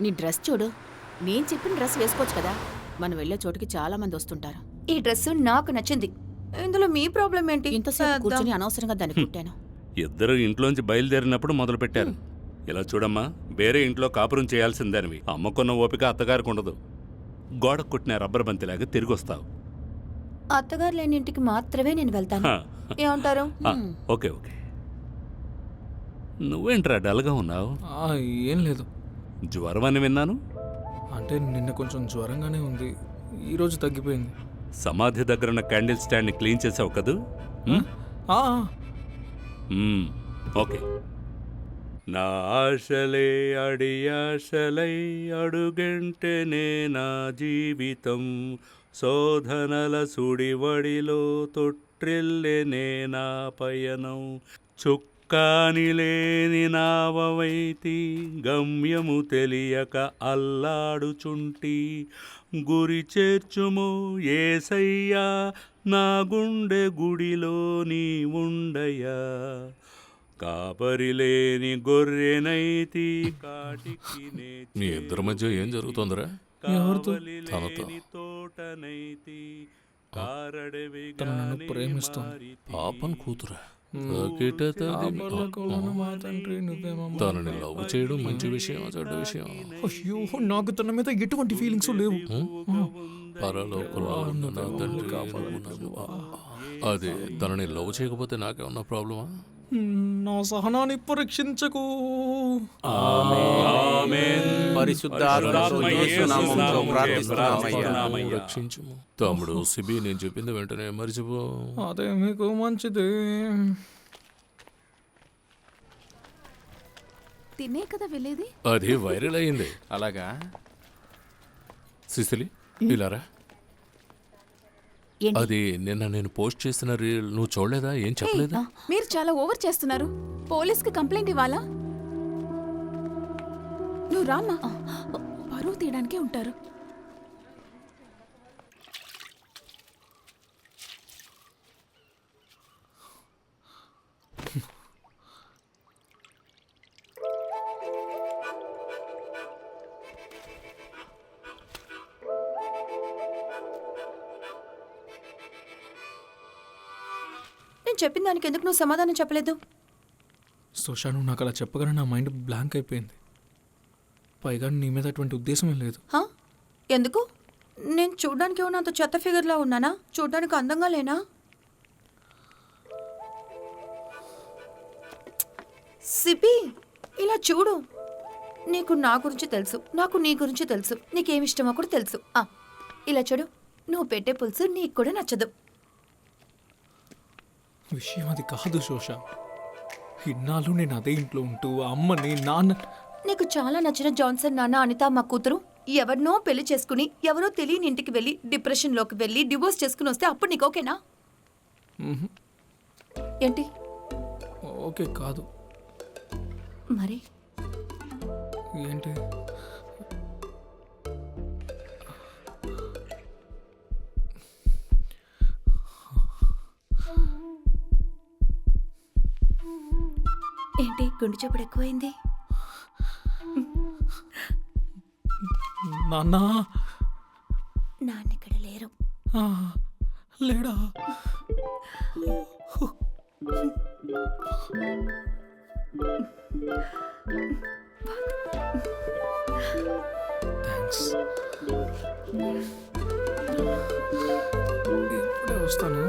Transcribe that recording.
నీ డ్రెస్ చూడు. నేను చెప్పిన డ్రెస్ వేసుకోవచ్చు కదా. మనం వెళ్ళే చోటుకి చాలా మంది వస్తుంటారు. ఈ డ్రెస్ నాకు నచ్చింది. ఇందులో మీ ప్రాబ్లం ఏంటి? ఇంతసేపు కూర్చుని అనవసరంగా దాన్ని కుట్టాను. ఇద్దరు ఇంట్లోంచి బయలుదేరినప్పుడు మొదలు పెట్టారు. ఇలా చూడమ్మా, వేరే ఇంట్లో కాపురం చేయాల్సిందానివి. అమ్మకున్న ఓపిక అత్తగారికి ఉండదు. గోడ కుట్టిన రబ్బర్ బంతిలాగా తిరిగి వస్తావు. అత్తగారు లేని ఇంటికి మాత్రమే నేను వెళ్తాను. ఏమంటారు? Okay okay. నువ్వేంట్రా డల్గా ఉన్నావు? ఏం లేదు. జ్వరం అని విన్నాను. అంటే నిన్న కొంచెం జ్వరంగానే ఉంది, ఈరోజు తగ్గిపోయింది. సమాధి దగ్గరున్న క్యాండిల్ స్టాండ్ని క్లీన్ చేసావు కదూ? ఓకే. నా ఆశలే అడియాశలై అడుగంటేనే నా జీవితం, శోధనల సుడివడిలో తొట్టిల్లెనే నా పయనం, చుక్కాని లేని నావవైతి గమ్యము తెలియక అల్లాడుచుంటి, గురి చేర్చుము యేసయ్యా నా గుండె గుడిలో నీ ఉండయా, కాపరిలేని గొర్రెనైతి కాటికి మీ ఇద్దరి మధ్య ఏం జరుగుతోందిరా? కావలిలేని తోటనైతి కారడవి తను నన్ను ప్రేమిస్తోంది. పాపన్ కూతురా? తనని లవ్ చేయడం మంచి విషయం, చెడ్డ విషయం? అయ్యో, నాకు తన మీద ఎటువంటి ఫీలింగ్స్ లేవు. అదే తనని లవ్ చేయకపోతే నాకేమన్నా ప్రాబ్లమా? నా సహనాన్ని పరీక్షించకు. రక్షించుము తమ్ముడు సిబి. నేను చెప్పింది వెంటనే మర్చిపో. అదే మీకు మంచిది. తినే కదా వెళ్ళేది. అది వైరల్ అయింది. అలాగా? సిసిలి ఇలారా. అది నిన్న నేను పోస్ట్ చేసిన రీల్ నువ్వు చూడలేదా? ఏం చెప్పలేదా? మీరు చాలా ఓవర్ చేస్తున్నారు. పోలీస్కి కంప్లైంట్ ఇవ్వాలా? నువ్వు రామ్మా, పరువు తీయడానికే ఉంటారు. నేను చెప్పిన దానికి ఎందుకు నువ్వు సమాధానం చెప్పలేదు? సుషా, నువ్వు నాకు అలా చెప్పగానే నా మైండ్ బ్లాంక్ అయిపోయింది. పైగా నీ మీద అటువంటి ఉద్దేశమే లేదు. ఎందుకు? నేను చూడడానికి ఏమన్నా అంత చెత్త ఫిగర్లా ఉన్నానా? చూడడానికి అందంగా లేనా? సిపి, ఇలా చూడు. నీకు నా గురించి తెలుసు, నాకు నీ గురించి తెలుసు. నీకేమిష్టమో కూడా తెలుసు. ఇలా చూడు, నువ్వు పెట్టే పులుసు నీకు కూడా నచ్చదు. విషయం అది కాదు శోష. ఇన్నాళ్ళు నేను అదే ఇంట్లో ఉంటూ అమ్మని నాన్న. నీకు చాలా నచ్చిన జాన్సన్ నాన్న అనిత మా కూతురు ఎవరినో పెళ్లి చేసుకుని ఎవరో తెలియని ఇంటికి వెళ్ళి డిప్రెషన్లోకి వెళ్ళి డివోర్స్ చేసుకుని వస్తే అప్పుడు నీకు ఓకేనా? ఏంటి ఓకే కాదు? మరి ఏంటి? ఏంటి గుండె చప్పుడు ఎక్కువైంది? నాన్న ఇక్కడ లేరు. లేడా? థ్యాంక్స్. ఇప్పుడే వస్తాను.